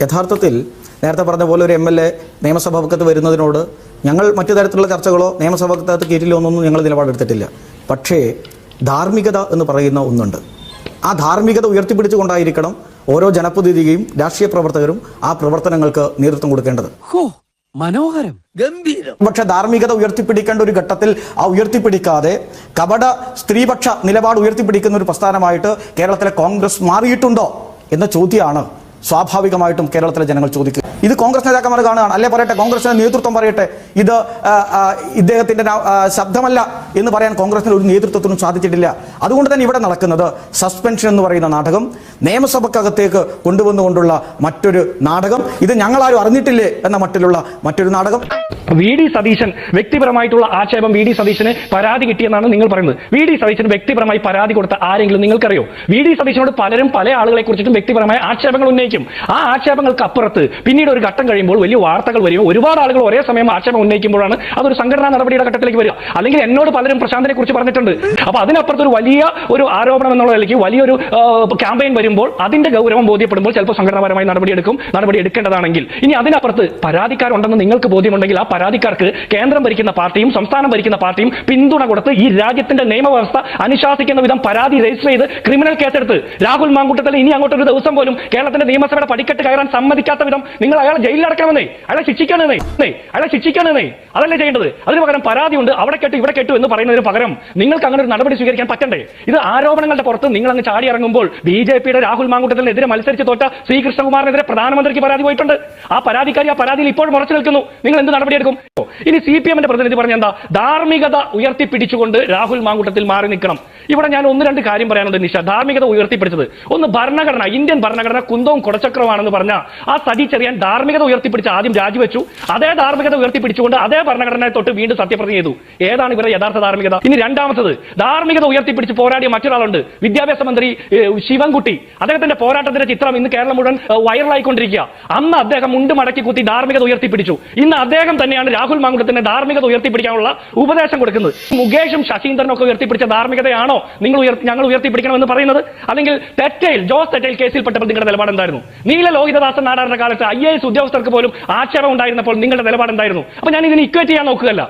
യഥാർത്ഥത്തിൽ നേരത്തെ പറഞ്ഞ പോലെ ഒരു MLA നിയമസഭാകത്ത് വരുന്നതിനോട് ഞങ്ങൾ മറ്റു തരത്തിലുള്ള ചർച്ചകളോ നിയമസഭാകത്ത് കീഴിലോ ഒന്നും ഞങ്ങൾ നിലപാടെടുത്തിട്ടില്ല. പക്ഷേ ധാർമ്മികത എന്ന് പറയുന്ന ഒന്നുണ്ട്. ആ ധാർമ്മികത ഉയർത്തിപ്പിടിച്ചുകൊണ്ടായിരിക്കണം ഓരോ ജനപ്രതിനിധിയും രാഷ്ട്രീയ പ്രവർത്തകരും ആ പ്രവർത്തനങ്ങൾക്ക് നേതൃത്വം കൊടുക്കേണ്ടത്. മനോഹരം, ഗംഭീരം. പക്ഷെ ധാർമ്മികത ഉയർത്തിപ്പിടിക്കേണ്ട ഒരു ഘട്ടത്തിൽ ആ ഉയർത്തിപ്പിടിക്കാതെ കപട സ്ത്രീപക്ഷ നിലപാട് ഉയർത്തിപ്പിടിക്കുന്ന ഒരു പ്രസ്ഥാനമായിട്ട് കേരളത്തിലെ കോൺഗ്രസ് മാറിയിട്ടുണ്ടോ എന്ന ചോദ്യമാണ് സ്വാഭാവികമായിട്ടും കേരളത്തിലെ ജനങ്ങൾ ചോദിക്കുക. ഇത് കോൺഗ്രസ് നേതാക്കന്മാർ കാണുകയാണ്. അല്ലെ പറയട്ടെ, കോൺഗ്രസിന്റെ നേതൃത്വം പറയട്ടെ, ഇത് ഇദ്ദേഹത്തിന്റെ ശബ്ദമല്ല എന്ന് പറയാൻ കോൺഗ്രസിന് ഒരു നേതൃത്വത്തിനും സാധിച്ചിട്ടില്ല. അതുകൊണ്ട് തന്നെ ഇവിടെ നടക്കുന്നത് സസ്പെൻഷൻ എന്ന് പറയുന്ന നാടകം, നിയമസഭക്കകത്തേക്ക് കൊണ്ടുവന്നുകൊണ്ടുള്ള മറ്റൊരു നാടകം, ഇത് ഞങ്ങളാരും അറിഞ്ഞിട്ടില്ലേ എന്ന മട്ടിലുള്ള മറ്റൊരു നാടകം. VD സതീശൻ വ്യക്തിപരമായിട്ടുള്ള ആക്ഷേപം VD സതീശന് പരാതി കിട്ടിയെന്നാണ് നിങ്ങൾ പറയുന്നത്. VD സതീശന് വ്യക്തിപരമായി പരാതി കൊടുത്ത ആരെങ്കിലും നിങ്ങൾക്കറിയോ? VD സതീശനോട് പലരും പല ആളുകളെ കുറിച്ചിട്ടും വ്യക്തിപരമായ ആക്ഷേപങ്ങൾ ഉന്നയിക്കും. ആ ആക്ഷേപങ്ങൾക്ക് അപ്പുറത്ത് പിന്നീട് ഒരു ഘട്ടം കഴിയുമ്പോൾ വലിയ വാർത്തകൾ വരും. ഒരുപാട് ആളുകൾ ഒരേ സമയം ആക്ഷേപം ഉന്നയിക്കുമ്പോഴാണ് അതൊരു സംഘടനാ നടപടിയുടെ ഘട്ടത്തിലേക്ക് വരിക. അല്ലെങ്കിൽ എന്നോട് പലരും പ്രശാന്തിനെ കുറിച്ച് പറഞ്ഞിട്ടുണ്ട്. അപ്പൊ അതിനപ്പുറത്ത് ഒരു വലിയ ഒരു ആരോപണം എന്നുള്ള നിലയ്ക്ക് വലിയൊരു ക്യാമ്പയിൻ വരുമ്പോൾ അതിന്റെ ഗൗരവം ബോധ്യപ്പെടുമ്പോൾ ചിലപ്പോൾ സംഘടനാപരമായി നടപടി എടുക്കേണ്ടതാണെങ്കിൽ, ഇനി അതിനപ്പുറത്ത് പരാതിക്കാരുണ്ടെന്ന് നിങ്ങൾക്ക് ബോധ്യമുണ്ടെങ്കിൽ ആ പരാതിക്കാർക്ക് കേന്ദ്രം ഭരിക്കുന്ന പാർട്ടിയും സംസ്ഥാനം ഭരിക്കുന്ന പാർട്ടിയും പിന്തുണ കൊടുത്ത് ഈ രാജ്യത്തിന്റെ നിയമവ്യവസ്ഥ അനുശാസിക്കുന്ന വിധം പരാതി രജിസ്റ്റർ ചെയ്ത് ക്രിമിനൽ കേസെടുത്ത് രാഹുൽ മാങ്കൂട്ടത്തിൽ ഇനി അങ്ങോട്ടൊരു ദിവസം പോലും കേരളത്തിന്റെ നിയമസഭയുടെ പടിക്കെട്ട് കയറാൻ സമ്മതിക്കാത്ത വിധം നിങ്ങൾ അയാളെ ജയിലിൽ അടക്കണമെന്നേ, അയാളെ ശിക്ഷിക്കണമെന്നേ, അതല്ലേ ചെയ്യേണ്ടത്? അതിന് പകരം പരാതി ഉണ്ട്, അവിടെ കേട്ടു ഇവിടെ കേട്ടു എന്ന് പറയുന്നതിന് പകരം നിങ്ങൾക്ക് അങ്ങനെ ഒരു നടപടി സ്വീകരിക്കാൻ പറ്റണ്ടേ? ഇത് ആരോപണങ്ങളുടെ പുറത്ത് നിങ്ങൾ അങ്ങ് ചാടി ഇറങ്ങുമ്പോൾ BJPയുടെ രാഹുൽ മാങ്കൂട്ടത്തിനെതിരെ മത്സരിച്ച് തോറ്റ ശ്രീകൃഷ്ണകുമാറിനെതിരെ പ്രധാനമന്ത്രിക്ക് പരാതി പോയിട്ടുണ്ട്. ആ പരാതിക്കാരി ആ പരാതിയിൽ ഇപ്പോഴും ഉറച്ചു നിൽക്കുന്നു. നിങ്ങൾ എന്ത് നടപടിയെടുക്കും? ഇനി CPMന്റെ പ്രതിനിധി പറഞ്ഞ എന്താ? ധാർമ്മികത ഉയർത്തിപ്പിടിച്ചുകൊണ്ട് രാഹുൽ മാങ്കൂട്ടത്തിൽ മാറി നിൽക്കണം. ഇവിടെ ഞാൻ ഒന്ന് രണ്ട് കാര്യം പറയാനുണ്ട് നിഷ. ധാർമ്മികത ഉയർത്തിപ്പിടിച്ചത് ഒന്ന് ഭരണഘടന, ഇന്ത്യൻ ഭരണഘടന കുന്തവും കുടച്ചക്രമാണെന്ന് പറഞ്ഞ ആ സതി ചെറിയാൻ ധാർമ്മികത ഉയർത്തിപ്പിടിച്ച് ആദ്യം രാജിവെച്ചു. അതേ ധാർമ്മികത ഉയർത്തിപ്പിടിച്ചുകൊണ്ട് അതേ ഭരണഘടനയെ തൊട്ട് വീണ്ടും സത്യപ്രതിജ്ഞ ചെയ്തു. ഏതാണ് ഇവരുടെ യഥാർത്ഥ ധാർമ്മികത? ഇനി രണ്ടാമത്തത്, ധാർമ്മികത ഉയർത്തിപ്പിടിച്ച് പോരാടിയ മറ്റൊരാളുണ്ട്, വിദ്യാഭ്യാസ മന്ത്രി ശിവൻകുട്ടി. അദ്ദേഹത്തിന്റെ പോരാട്ടത്തിന്റെ ചിത്രം ഇന്ന് കേരളം മുഴുവൻ വൈറലായിക്കൊണ്ടിരിക്കുക. അന്ന് അദ്ദേഹം മുണ്ട് മടക്കി കുത്തി ധാർമ്മികത ഉയർത്തിപ്പിടിച്ചു. ഇന്ന് അദ്ദേഹം തന്നെയാണ് രാഹുൽ മാങ്കൂട്ടത്തിന്റെ ധാർമ്മികത ഉയർത്തിപ്പിടിക്കാനുള്ള ഉപദേശം കൊടുക്കുന്നത്. മുകേഷും ശശീന്ദ്രനും ഒക്കെ ഉയർത്തിപ്പിടിച്ച ധാർമ്മികതയാണോ ഞങ്ങൾ ഉയർത്തിപ്പിടിക്കണമെന്ന് പറയുന്നത്? അല്ലെങ്കിൽ ജോസ് തെറ്റയിൽ കേസിൽപ്പെട്ടപ്പോൾ നിങ്ങളുടെ നിലപാട് എന്തായിരുന്നു? നീല ലോഹിതദാസൻ നാടാറിന്റെ കാലത്ത് IAS ഉദ്യോഗസ്ഥർക്ക് പോലും ആക്ഷേപം ഉണ്ടായിരുന്നപ്പോൾ നിങ്ങളുടെ നിലപാട് എന്തായിരുന്നു? അപ്പൊ ഞാൻ ഇതിന് ഇക്വേറ്റ് ചെയ്യാൻ നോക്കുകയല്ല.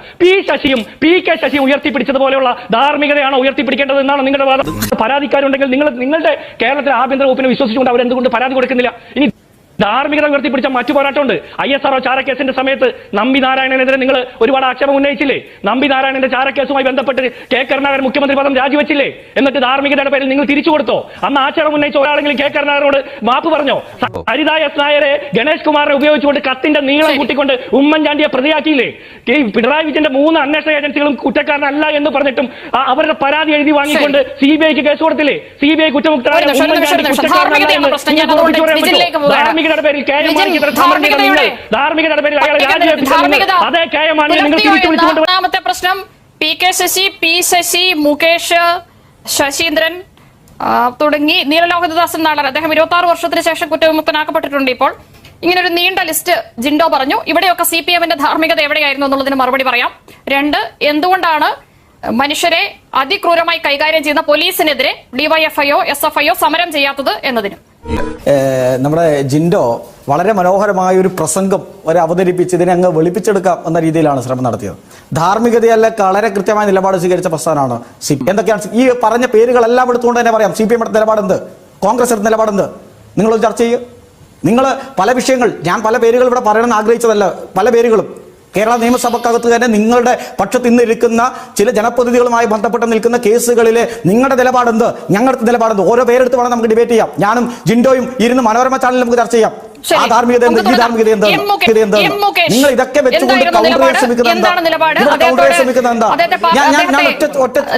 PK ശശിയും ഉയർത്തിപ്പിടിച്ചതുപോലെയുള്ള ധാർമ്മികതയാണോ ഉയർത്തിപ്പിടിക്കേണ്ടത് എന്നാണ് നിങ്ങളുടെ വാദം? പരാതിക്കാരുണ്ടെങ്കിൽ നിങ്ങളുടെ കേരളത്തിലെ ആഭ്യന്തര വകുപ്പിനെ വിശ്വസിച്ചുകൊണ്ട് അവരെന്തുകൊണ്ട് പരാതി കൊടുക്കുന്നില്ല? ഇനി ധാർമ്മികത ഉയർത്തിപ്പിടിച്ച മറ്റു പോരാട്ടമുണ്ട്. ISRO ചാരക്കേസിന്റെ സമയത്ത് നമ്പി നാരായണനെതിരെ നിങ്ങൾ ഒരുപാട് ആക്ഷേപം ഉന്നയിച്ചില്ലേ? നമ്പി നാരായണന്റെ ചാരക്കേസുമായി ബന്ധപ്പെട്ട് K കരുണാകരൻ മുഖ്യമന്ത്രി പദം രാജിവെച്ചില്ലേ? എന്നിട്ട് ധാർമ്മികതയുടെ പേരിൽ നിങ്ങൾ തിരിച്ചു കൊടുത്തോ? അന്ന് ആക്ഷേപം ഉന്നയിച്ച ഒരാളെങ്കിലും K കരുണാകരനോട് മാപ്പ് പറഞ്ഞോ? ഹരിത S നായരെ ഗണേഷ് കുമാറിനെ ഉപയോഗിച്ചുകൊണ്ട് കത്തിന്റെ നീളം കൂട്ടിക്കൊണ്ട് ഉമ്മൻചാണ്ടിയെ പ്രതിയാക്കിയില്ലേ? പിണറായി വിജയന്റെ 3 അന്വേഷണ ഏജൻസികളും കുറ്റക്കാരനല്ല എന്ന് പറഞ്ഞിട്ടും അവരുടെ പരാതി എഴുതി വാങ്ങിക്കൊണ്ട് CBIക്ക് കേസ് കൊടുത്തില്ലേ? CBI കുറ്റമുക്തരായ ഉമ്മൻചാണ്ടി കുറ്റക്കാരനല്ല. ഒന്നാമത്തെ പ്രശ്നം PK ശശി, P ശശി, മുകേഷ്, ശശീന്ദ്രൻ തുടങ്ങി നീലലോഹിതദാസൻ നാടാർ അദ്ദേഹം 26 വർഷത്തിന് ശേഷം കുറ്റവിമുക്തനാക്കപ്പെട്ടിട്ടുണ്ട്. ഇപ്പോൾ ഇങ്ങനെ ഒരു നീണ്ട ലിസ്റ്റ് ജിൻഡോ പറഞ്ഞു. ഇവിടെയൊക്കെ CPMന്റെ ധാർമ്മികത എവിടെയായിരുന്നു എന്നുള്ളതിന് മറുപടി പറയാം. 2, എന്തുകൊണ്ടാണ് മനുഷ്യരെ അതിക്രൂരമായി കൈകാര്യം ചെയ്യുന്ന പോലീസിനെതിരെ DYFIയോ SFIയോ സമരം ചെയ്യാത്തത് എന്നതിന്. നമ്മുടെ ജിൻഡോ വളരെ മനോഹരമായ ഒരു പ്രസംഗം അവതരിപ്പിച്ച് ഇതിനെ അങ്ങ് വെളുപ്പിച്ചെടുക്കാം എന്ന രീതിയിലാണ് ശ്രമം നടത്തിയത്. ധാർമ്മികതയല്ല, വളരെ കൃത്യമായ നിലപാട് സ്വീകരിച്ച പ്രസ്ഥാനമാണ് CPM. എന്തൊക്കെയാണ് ഈ പറഞ്ഞ പേരുകളെല്ലാം എടുത്തുകൊണ്ട് തന്നെ പറയാം. CPM നിലപാടെന്ത്, കോൺഗ്രസ് എടുത്ത നിലപാടെന്ത്, നിങ്ങളൊരു ചർച്ച ചെയ്യുക. നിങ്ങൾ പല വിഷയങ്ങൾ, ഞാൻ പല പേരുകൾ ഇവിടെ പറയണമെന്ന് ആഗ്രഹിച്ചതല്ല, പല പേരുകളും കേരള നിയമസഭക്കകത്ത് തന്നെ നിങ്ങളുടെ പക്ഷത്ത് ഇന്ന് ഇരിക്കുന്ന ചില ജനപ്രതിനിധികളുമായി ബന്ധപ്പെട്ട് നിൽക്കുന്ന കേസുകളിലെ നിങ്ങളുടെ നിലപാടെന്ത്, ഞങ്ങളുടെ നിലപാടെന്ത്, ഓരോ പേരെടുത്ത് വേണം നമുക്ക് ഡിബേറ്റ് ചെയ്യാം. ഞാനും ജിൻഡോയും ഇരുന്ന് മനോരമ ചാനലിൽ നമുക്ക് ചർച്ച ചെയ്യാം. ആ ധാർമ്മികത എന്ത്, ഈ ധാർമ്മികത എന്ത്, നിങ്ങൾ ഇതൊക്കെ വെച്ചുകൊണ്ട്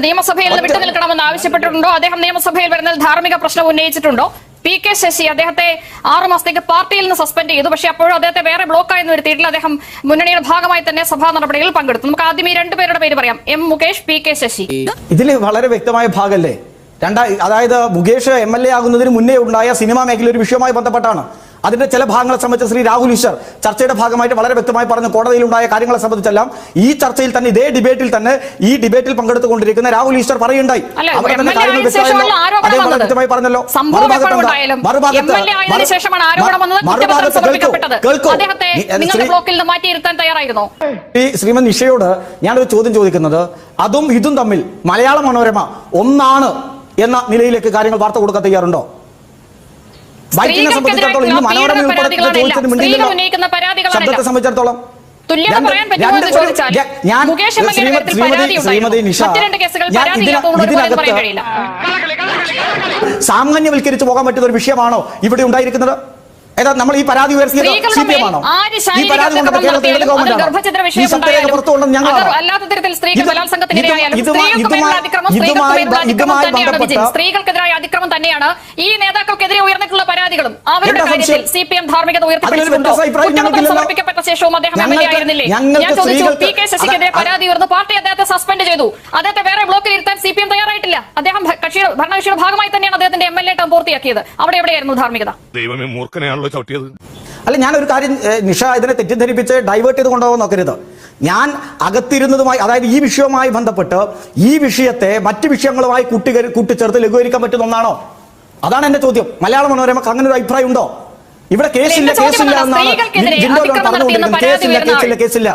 നിയമസഭയിൽ വിട്ടു നിൽക്കണമെന്ന് ആവശ്യപ്പെട്ടിട്ടുണ്ടോ? അദ്ദേഹം നിയമസഭയിൽ വരുന്നത് ധാർമ്മിക പ്രശ്നം ഉന്നയിച്ചിട്ടുണ്ടോ? PK ശശി അദ്ദേഹത്തെ 6 മാസത്തേക്ക് പാർട്ടിയിൽ നിന്ന് സസ്പെൻഡ് ചെയ്തു. പക്ഷേ അപ്പോഴും അദ്ദേഹത്തെ വേറെ ബ്ലോക്കായെന്ന് വരുത്തിയിട്ടില്ല. അദ്ദേഹം മുന്നണിയുടെ ഭാഗമായി തന്നെ സഭാ നടപടികളിൽ പങ്കെടുത്തു. നമുക്ക് ആദ്യം ഈ 2 പേരുടെ പേര് പറയാം. M Mukesh, PK Sasi. ഇതിൽ വളരെ വ്യക്തമായ ഭാഗമല്ലേ? അതായത് മുകേഷ് MLA ആകുന്നതിന് മുന്നേ ഉണ്ടായ സിനിമാ മേഖല ഒരു വിഷയവുമായി ബന്ധപ്പെട്ടാണ്. അതിന്റെ ചില ഭാഗങ്ങളെ സംബന്ധിച്ച് ശ്രീ രാഹുൽ ഈശ്വർ ചർച്ചയുടെ ഭാഗമായിട്ട് വളരെ വ്യക്തമായി പറഞ്ഞു. കോടതിയിലുണ്ടായ കാര്യങ്ങളെ സംബന്ധിച്ചെല്ലാം ഈ ചർച്ചയിൽ തന്നെ ഇതേ ഡിബേറ്റിൽ തന്നെ ഈ ഡിബേറ്റിൽ പങ്കെടുത്തുകൊണ്ടിരിക്കുന്ന രാഹുൽ ഈശ്വർ പറയുണ്ടായി. അവിടെ തന്നെ കാര്യങ്ങൾ വ്യക്തമായല്ലോ. അദ്ദേഹം വളരെ വ്യക്തമായി പറഞ്ഞല്ലോ. ശ്രീമതി നിഷയോട് ഞാനൊരു ചോദ്യം ചോദിക്കുന്നത്, അതും ഇതും തമ്മിൽ മലയാള മനോരമ ഒന്നാണ് എന്ന നിലയിലേക്ക് കാര്യങ്ങൾ വാർത്ത കൊടുക്കാൻ തയ്യാറുണ്ടോ? ബൈറ്റിനെ സംബന്ധിച്ചിടത്തോളം ഇന്ന് മനോരമ ഉൾപ്പെടെ ചോദിച്ചത് മിണ്ടില്ലല്ലോ. ശബ്ദത്തെ സംബന്ധിച്ചിടത്തോളം ശ്രീമതി നിഷ, ഇതിനകത്ത് സാമാന്യവൽക്കരിച്ച് പോകാൻ പറ്റുന്ന ഒരു വിഷയമാണോ ഇവിടെ ഉണ്ടായിരിക്കുന്നത്? ഏതാ നമ്മൾ ഈ പരാതി ഉയർത്തിയത് CPM ആണോ? ഈ പരാതി കൊണ്ട് കേരളത്തിൽ ഗവൺമെന്റാണോ? ഈ സത്യരേഖ പുറത്തുകൊണ്ടെന്ന് ഞങ്ങളാണോ? സ്ത്രീകൾക്കെതിരായ അതിക്രമം തന്നെയാണ് ഈ നേതാക്കൾക്കെതിരെ ഉയർന്നിട്ടുള്ള പരാതികളും. അവരുടെ കാര്യത്തിൽ CPM ധാർമ്മികത ഉയർത്തിപ്പിടിച്ചിട്ടുണ്ടോ? സമർപ്പിക്കപ്പെട്ട ശേഷവും അദ്ദേഹം MLA ആയിരുന്നില്ലേ? ഞാൻ ചോദിച്ചു, PK ശശിക്കെതിരെ പരാതി ഉയർന്നു, പാർട്ടി അദ്ദേഹത്തെ സസ്പെൻഡ് ചെയ്തു, അദ്ദേഹത്തെ വേറെ ബ്ലോക്കിൽ ഇരുത്താൻ CPM തയ്യാറായിട്ടില്ല. അദ്ദേഹം ഭരണകക്ഷിയുടെ ഭാഗമായി തന്നെയാണ് അദ്ദേഹത്തിന്റെ MLA ടേം പൂർത്തിയാക്കിയത്. അവിടെ എവിടെയായിരുന്നു ധാർമ്മികത? ദൈവമേ, മൂർഖനെയാണല്ലോ ചവിട്ടിയത്. അല്ല, ഞാനൊരു കാര്യം നിഷ ഇതിനെ തെറ്റിദ്ധരിപ്പിച്ച് ഡൈവേർട്ട് ചെയ്ത് കൊണ്ടുപോകാൻ നോക്കരുത്. ഞാൻ അകത്തിരുന്നതുമായി, അതായത് ഈ വിഷയവുമായി ബന്ധപ്പെട്ട് ഈ വിഷയത്തെ മറ്റു വിഷയങ്ങളുമായി കൂട്ടിച്ചേർത്ത് ലഘൂകരിക്കാൻ പറ്റുന്ന ഒന്നാണോ? അതാണ് എന്റെ ചോദ്യം. മലയാള മനോരമക്ക് അങ്ങനെ ഒരു അഭിപ്രായം ഉണ്ടോ? ഇവിടെ കേസില്ല എന്നാണ് പറഞ്ഞുകൊണ്ടിരിക്കുന്നത്. കേസില്ല.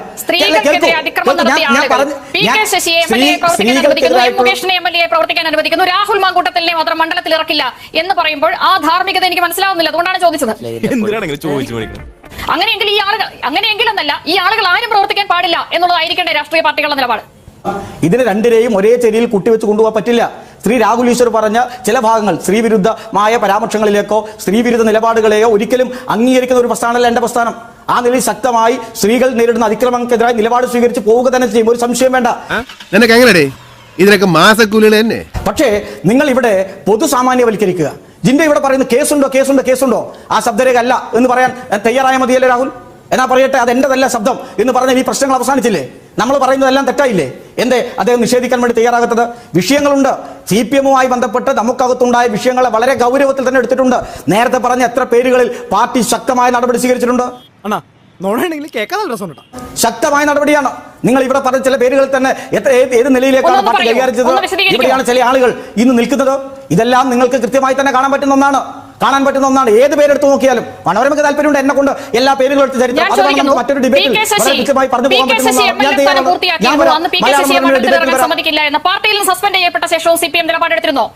പ്രവർത്തിക്കാൻ അനുവദിക്കുന്നു, രാഹുൽ മാങ്കൂട്ടത്തിനെ മാത്രം മണ്ഡലത്തിൽ ഇറക്കില്ല എന്ന് പറയുമ്പോൾ ആ ധാർമ്മികത എനിക്ക് മനസ്സിലാവുന്നില്ല. അതുകൊണ്ടാണ് ചോദിച്ചത്. അങ്ങനെയെങ്കിൽ എന്നല്ല, ഈ ആളുകൾ ആരും പ്രവർത്തിക്കാൻ പാടില്ല എന്നുള്ളതായിരിക്കേണ്ട രാഷ്ട്രീയ പാർട്ടികളുടെ നിലപാട്. ഇതിന് രണ്ടിനെയും ഒരേ ചെരിയിൽ കുട്ടിവെച്ച് കൊണ്ടുപോകാൻ പറ്റില്ല. ശ്രീ രാഹുൽ ഈശ്വർ പറഞ്ഞ ചില ഭാഗങ്ങൾ സ്ത്രീവിരുദ്ധമായ പരാമർശങ്ങളിലേക്കോ സ്ത്രീവിരുദ്ധ നിലപാടുകളെയോ ഒരിക്കലും അംഗീകരിക്കുന്ന ഒരു പ്രസ്ഥാനമല്ല എന്റെ പ്രസ്ഥാനം. ആ നിലയിൽ ശക്തമായി സ്ത്രീകൾ നേരിടുന്ന അതിക്രമങ്ങൾക്കെതിരായി നിലപാട് സ്വീകരിച്ച് പോവുക തന്നെ ചെയ്യും, ഒരു സംശയം വേണ്ട. ഇതിനൊക്കെ മാസക്കൂലികൾ തന്നെ. പക്ഷേ നിങ്ങൾ ഇവിടെ പൊതുസാമാന്യവൽക്കരിക്കുക. ജിന്റെ ഇവിടെ പറയുന്നത് കേസുണ്ടോ? ആ ശബ്ദരേഖ അല്ല എന്ന് പറയാൻ തയ്യാറായ മതിയല്ലേ രാഹുൽ? എന്നാ പറയട്ടെ, അത് എന്റേതല്ല ശബ്ദം എന്ന് പറഞ്ഞാൽ ഈ പ്രശ്നങ്ങൾ അവസാനിച്ചില്ലേ? നമ്മൾ പറയുന്നതെല്ലാം തെറ്റായില്ലേ? എന്തേ അദ്ദേഹം നിഷേധിക്കാൻ വേണ്ടി തയ്യാറാകാത്തത്? വിഷയങ്ങളുണ്ട്. CPM-മായി ബന്ധപ്പെട്ട് നമുക്കകത്തുണ്ടായ വിഷയങ്ങളെ വളരെ ഗൗരവത്തിൽ തന്നെ എടുത്തിട്ടുണ്ട്. നേരത്തെ പറഞ്ഞ എത്ര പേരുകളിൽ പാർട്ടി ശക്തമായ നടപടി സ്വീകരിച്ചിട്ടുണ്ട്. ശക്തമായ നടപടിയാണ്. നിങ്ങൾ ഇവിടെ പറഞ്ഞ ചില പേരുകളിൽ തന്നെ ഏത് നിലയിലേക്കാണ് പാർട്ടി കൈകാര്യം ചെയ്തത്? ഇവിടെയാണ് ചില ആളുകൾ ഇന്ന് നിൽക്കുന്നത്. ഇതെല്ലാം നിങ്ങൾക്ക് കൃത്യമായി തന്നെ കാണാൻ പറ്റുന്ന ഒന്നാണ്. ഏത് പേരെടുത്ത് നോക്കിയാലും മനോരമയ്ക്ക് താല്പര്യമുണ്ട് എന്നെ കൊണ്ട് എല്ലാ പേരുകളും എടുത്ത് ചരിത്രം മറ്റൊരു ഡിബേറ്റിൽ കൃത്യമായി പറഞ്ഞു പോകാൻ സമ്മതിക്കില്ല എന്ന പാർട്ടിയിൽ സസ്പെൻഡ് ചെയ്യപ്പെട്ട ശേഷവും CPM നിലപാടെടുത്തിരുന്നോ?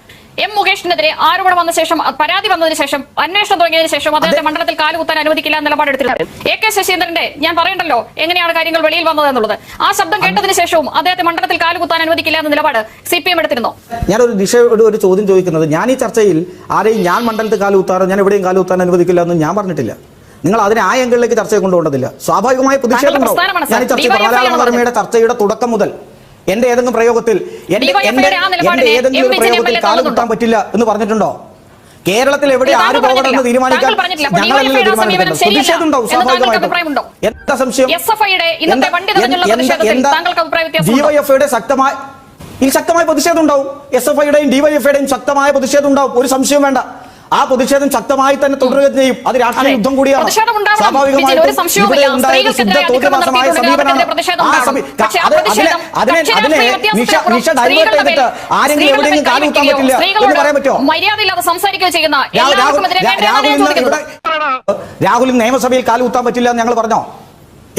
M മുകേഷിനെതിരെ ആരോപണം വന്ന ശേഷം, പരാതി വന്നതിന് ശേഷം, അന്വേഷണം തുടങ്ങിയതിനു ശേഷം അദ്ദേഹത്തെ മണ്ഡലത്തിൽ കാലുകുത്താൻ അനുവദിക്കില്ല നിലപാടെടുത്തില്ല. AK ശശീന്ദ്രന്റെ ഞാൻ പറയണ്ടല്ലോ എങ്ങനെയാണ് കാര്യങ്ങൾ വെളിയിൽ വന്നത് എന്നുള്ളത്. ആ ശബ്ദം കേട്ടതിന് ശേഷവും അദ്ദേഹത്തെ മണ്ഡലത്തിൽ കാലുകുത്താൻ അനുവദിക്കില്ല എന്ന നിലപാട് CPM എടുത്തിരുന്നു. ഞാനൊരു നിഷയോട് ഒരു ചോദ്യം ചോദിക്കുന്നത്, ഞാൻ ഈ ചർച്ചയിൽ ആരെയും ഞാൻ മണ്ഡലത്തിൽ കാലുകുത്താറോ ഞാൻ എവിടെയും കാലുകുത്താൻ അനുവദിക്കില്ല എന്ന് ഞാൻ പറഞ്ഞിട്ടില്ല. നിങ്ങൾ അതിനെ ആ ആംഗിളിലേക്ക് ചർച്ചയെ കൊണ്ടുപോകേണ്ടതില്ല. സ്വാഭാവികമായ പ്രതിഷേധം ഉണ്ടാവും. ഞാൻ ഈ ചർച്ച മലയാള മനോരമയുടെ ചർച്ചയുടെ തുടക്കം മുതൽ എന്റെ ഏതെങ്കിലും പ്രയോഗത്തിൽ കാലുകുത്താൻ പറ്റില്ല എന്ന് പറഞ്ഞിട്ടുണ്ടോ? കേരളത്തിൽ എവിടെ ആര് പോകണമെന്ന് തീരുമാനിക്കാൻ ഞങ്ങളല്ലേ തീരുമാനിക്കുന്നത്. പ്രതിഷേധം ഉണ്ടാവും സ്വാഭാവികമായിട്ടും. എന്താ സംശയം? DYFIയുടെ ശക്തമായ പ്രതിഷേധം ഉണ്ടാവും. SFIയുടെയും DYFIയുടെയും ശക്തമായ പ്രതിഷേധം ഉണ്ടാവും. ഒരു സംശയം വേണ്ട. ആ പ്രതിഷേധം ശക്തമായി തന്നെ തുടരുകയും ചെയ്യും. അത് രാഷ്ട്രീയ യുദ്ധം കൂടിയാണ്. സ്വാഭാവികമായിട്ടും ഇവിടെ ഉണ്ടായത് ശുദ്ധ തോന്നിവാസമായ സമീപനമാണ്. അതിനെ നിഷ ഡൈവേർട്ട് ചെയ്തിട്ട് ആരെങ്കിലും എവിടെയെങ്കിലും കാലുകുത്താൻ പറ്റില്ല എന്ന് പറയാൻ പറ്റുമോ? രാഹുലിന് നിയമസഭയിൽ കാലുകുത്താൻ പറ്റില്ല എന്ന് ഞങ്ങൾ പറഞ്ഞോ?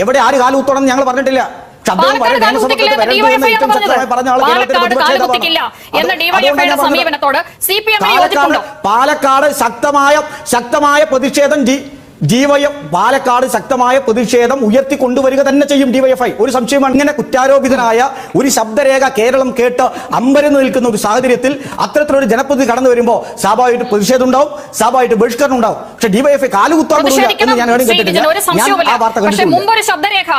എവിടെ ആര് കാലുകുത്തണം ഞങ്ങൾ പറഞ്ഞിട്ടില്ല. പാലക്കാട് ശക്തമായ പ്രതിഷേധം പാലക്കാട് ശക്തമായ പ്രതിഷേധം ഉയർത്തിക്കൊണ്ടുവരിക തന്നെ ചെയ്യും DYFI. ഒരു സംശയമാണ്. ഇങ്ങനെ കുറ്റാരോപിതനായ ഒരു ശബ്ദരേഖ കേരളം കേട്ട് അമ്പരന്ന് നിൽക്കുന്ന ഒരു സാഹചര്യത്തിൽ അത്തരത്തിലൊരു ജനപ്രതിനിധി കടന്നു വരുമ്പോൾ സ്വാഭാവികമായിട്ട് പ്രതിഷേധം ഉണ്ടാവും, സ്വാഭാവികമായിട്ട് ബഹിഷ്കരണം ഉണ്ടാവും. പക്ഷെ DYFI കാലുകുത്താൻ പോകില്ല എന്ന് ഞാൻ കേട്ടിട്ടില്ല. ആ വാർത്ത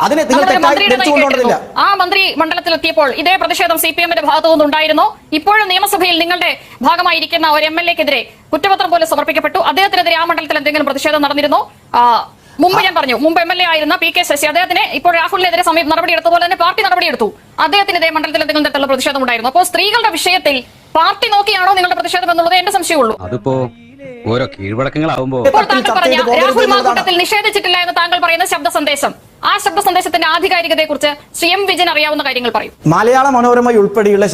അതിനെ നിങ്ങൾ തെറ്റുകൊണ്ടില്ല. ആ മന്ത്രി മണ്ഡലത്തിലെത്തിയപ്പോൾ ഇതേ പ്രതിഷേധം CPM-ന്റെ ഭാഗത്തു നിന്നുണ്ടായിരുന്നു. ഇപ്പോഴും നിയമസഭയിൽ നിങ്ങളുടെ ഭാഗമായിരിക്കുന്ന ഒരു MLA-ക്കെതിരെ കുറ്റപത്രം പോലും സമർപ്പിക്കപ്പെട്ടു. അദ്ദേഹത്തിനെതിരെ ആ മണ്ഡലത്തിൽ എന്തെങ്കിലും പ്രതിഷേധം നടന്നിരുന്നോ? മുമ്പ് ഞാൻ പറഞ്ഞു, മുമ്പ് MLA ആയിരുന്ന PK ശശി അദ്ദേഹത്തിന് ഇപ്പോൾ രാഹുലിനെതിരെ നടപടിയെടുത്തതുപോലെ തന്നെ പാർട്ടി നടപടിയെടുത്തു. അദ്ദേഹത്തിനെതിരെ മണ്ഡലത്തിൽ എന്തെങ്കിലും തരത്തിലുള്ള പ്രതിഷേധം ഉണ്ടായിരുന്നു. അപ്പോൾ സ്ത്രീകളുടെ വിഷയത്തിൽ പാർട്ടി നോക്കിയാണോ നിങ്ങളുടെ പ്രതിഷേധം എന്നുള്ളത് എന്റെ സംശയമുള്ളൂ. അതിപ്പോ ഓരോ കീഴ്വഴക്കങ്ങളാവുമ്പോ ഇപ്പോൾ താങ്കൾ പറഞ്ഞ രാഹുൽ മാങ്കൂട്ടത്തിൽ നിഷേധിച്ചിട്ടില്ല എന്ന് താങ്കൾ പറയുന്ന ശബ്ദ സന്ദേശം, ആ ശബ്ദ സന്ദേശത്തിന്റെ ആധികാരികതയെ കുറിച്ച് ശ്രീ എം വിജയൻ അറിയാവുന്ന കാര്യങ്ങൾ പറയും. മലയാള മനോരമ ഉൾപ്പെടെയുള്ള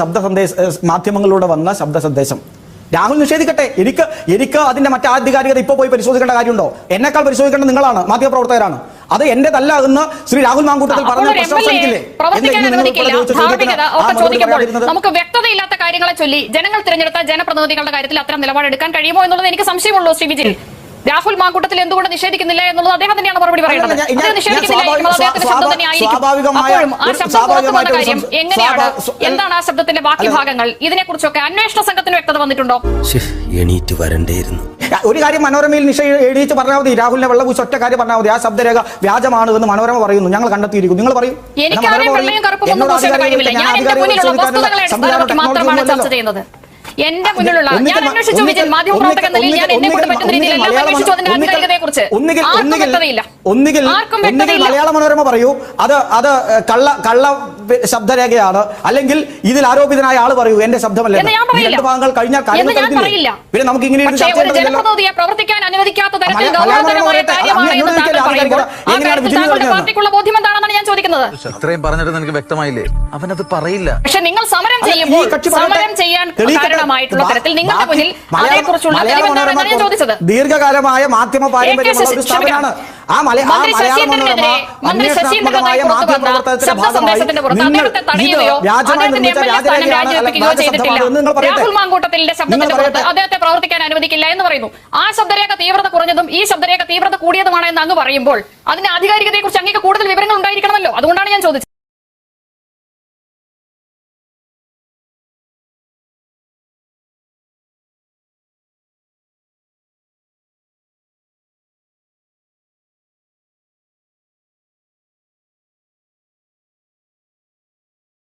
മാധ്യമങ്ങളിലൂടെ വന്ന ശബ്ദ സന്ദേശം രാഹുൽ നിഷേധിക്കട്ടെ. എനിക്ക് അതിന്റെ മറ്റാധികാരികത ഇപ്പൊ പോയി പരിശോധിക്കേണ്ട കാര്യമുണ്ടോ? എന്നെക്കാൾ പരിശോധിക്കേണ്ട നിങ്ങളാണ്, മാധ്യമപ്രവർത്തകരാണ്. അത് എന്റേതല്ല എന്ന് ശ്രീ രാഹുൽ മാങ്കൂട്ടത്തിൽ പറഞ്ഞ പ്രവർത്തിക്കാൻ അനുവദിക്കില്ല. ധാർമ്മികത ഒക്കെ ചോദിക്കുമ്പോൾ നമുക്ക് വ്യക്തതയില്ലാത്ത കാര്യങ്ങളെ ചൊല്ലി ജനങ്ങൾ തിരഞ്ഞെടുത്ത ജനപ്രതിനിധികളുടെ കാര്യത്തിൽ അത്തരം നിലപാടെടുക്കാൻ കഴിയുമോ എന്നുള്ളത് എനിക്ക് സംശയമുള്ളൂ. ശ്രീ വിജയൻ, രാഹുൽ മാങ്കൂട്ടത്തിൽ എന്തുകൊണ്ട് നിഷേധിക്കുന്നില്ല എന്നുള്ളത് അദ്ദേഹം തന്നെയാണ് മറുപടി പറയുന്നത്. അദ്ദേഹം നിഷേധിക്കുന്നില്ല എന്നുള്ളത് അദ്ദേഹത്തിന്റെ ശബ്ദം തന്നെ ആയിരിക്കും. അപ്പോഴും ആ ശബ്ദം പുറത്തു വന്ന കാര്യം എങ്ങനെയാണ്, എന്താണ് ആ ശബ്ദത്തിന്റെ ബാക്കി ഭാഗങ്ങൾ, ഇതിനെക്കുറിച്ചൊക്കെ അന്വേഷണ സംഘത്തിന് വ്യക്തത വന്നിട്ടുണ്ടോ? എണീറ്റ് വരണ്ടേയിരുന്നു. ഒരു കാര്യം മനോരമയിൽ എഴുതിച്ച് പറഞ്ഞാൽ മതി, രാഹുലിനെ വെള്ളപൂശ ഒറ്റ കാര്യം പറഞ്ഞാൽ മതി. ആ ശബ്ദരേഖ വ്യാജമാണ് എന്ന് മനോരമ പറയുന്നു, ഞങ്ങൾ കണ്ടെത്തിയിരിക്കും. നിങ്ങൾ പറയും. എനിക്കാരെയും വെള്ളയും കറുപ്പും ഒന്നും പൂശേണ്ട കാര്യമില്ല. ഞാൻ എന്റെ മുന്നിലുള്ള വസ്തുതകളെ അടിസ്ഥാനമാക്കി മാത്രമാണ് ചർച്ച ചെയ്യുന്നത്. എന്റെ മുന്നിലുള്ള ഞാൻ അന്വേഷിച്ചു വിജയൻ, മാധ്യമപ്രവർത്തകൻ നിലയിൽ ഞാൻ എന്നെ കൊണ്ട് പറ്റുന്ന രീതിയിൽ എല്ലാം അന്വേഷിച്ചു അതിന്റെ ആധികാരികതയെ കുറിച്ച്. ആർക്കും വ്യക്തതയില്ല. ഒന്നുകിൽ മലയാള മനോരമ പറയൂ അത് കള്ള ശബ്ദരേഖയാണ്, അല്ലെങ്കിൽ ഇതിൽ ആരോപിതനായ ആള് പറയൂ എന്റെ ശബ്ദമല്ല. രണ്ട് ഭാഗങ്ങൾ കഴിഞ്ഞാൽ പിന്നെ നമുക്ക് ഇങ്ങനെ ജനപ്രതിനിധിയെ പ്രവർത്തിക്കാൻ അനുവദിക്കാത്ത തരത്തിൽ ഗൗരവതരമായ കാര്യമാണ് എന്ന് താങ്കൾ പറയുമ്പോൾ ആ കാര്യത്തിൽ താങ്കളുടെ പാർട്ടിക്കുള്ള ബോധ്യം എന്താണെന്നാണ് ഞാൻ ചോദിക്കുന്നത്. ഇത്രയും പറഞ്ഞിട്ട് നിനക്ക് വ്യക്തമായില്ലേ? അവനത് പറയില്ല. പക്ഷെ നിങ്ങൾ സമരം ചെയ്യുമ്പോൾ സമരം ചെയ്യാൻ കാരണമായിട്ടുള്ള തരത്തിൽ നിങ്ങളുടെ മുന്നിൽ അതേക്കുറിച്ചുള്ള തെളിവെന്താണെന്നാണ് ഞാൻ ചോദിച്ചത്. ദീർഘകാലമായ മാധ്യമ പാരമ്പര്യമുള്ള ഒരു സ്ഥാപനമാണ് ആ മന്ത്രി ശശീന്ദ്രനെതിരെ മന്ത്രി ശശീന്ദ്രനായി പുറത്തു വന്ന ശബ്ദ സന്ദേശത്തിന്റെ പുറത്ത് അദ്ദേഹത്തെ തടയുകയോ അദ്ദേഹത്തിന്റെ MLA സ്ഥാനം രാജിവെപ്പിക്കുകയോ ചെയ്തിട്ടില്ല. രാഹുൽ മാങ്കൂട്ടത്തിന്റെ ശബ്ദത്തിന്റെ പുറത്ത് അദ്ദേഹത്തെ പ്രവർത്തിക്കാൻ അനുവദിക്കില്ല എന്ന് പറയുന്നു. ആ ശബ്ദരേഖ തീവ്രത കുറഞ്ഞതും ഈ ശബ്ദരേഖ തീവ്രത കൂടിയതുമാണ് എന്ന് അങ്ങ് പറയുമ്പോൾ അതിന്റെ ആധികാരികതയെ കുറിച്ച് അങ്ങേക്ക് കൂടുതൽ വിവരങ്ങൾ ഉണ്ടായിരിക്കണമല്ലോ. അതുകൊണ്ടാണ് ഞാൻ ചോദിച്ചത്.